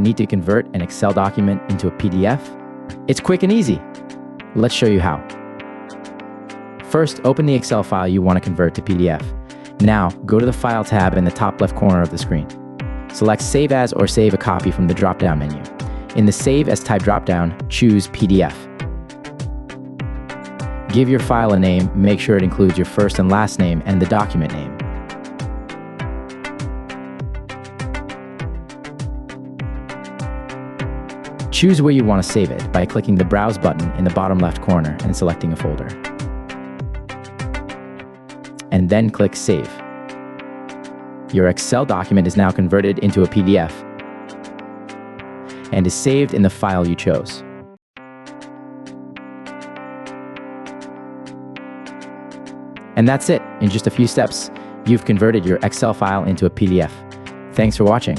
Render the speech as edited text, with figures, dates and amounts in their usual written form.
Need to convert an Excel document into a PDF? It's quick and easy. Let's show you how. First, open the Excel file you want to convert to PDF. Now, go to the File tab in the top left corner of the screen. Select Save As or Save a Copy from the drop-down menu. In the Save As Type drop-down, choose PDF. Give your file a name, make sure it includes your first and last name and the document name. Choose where you want to save it by clicking the Browse button in the bottom left corner and selecting a folder. And then click Save. Your Excel document is now converted into a PDF and is saved in the file you chose. And that's it. In just a few steps, you've converted your Excel file into a PDF. Thanks for watching.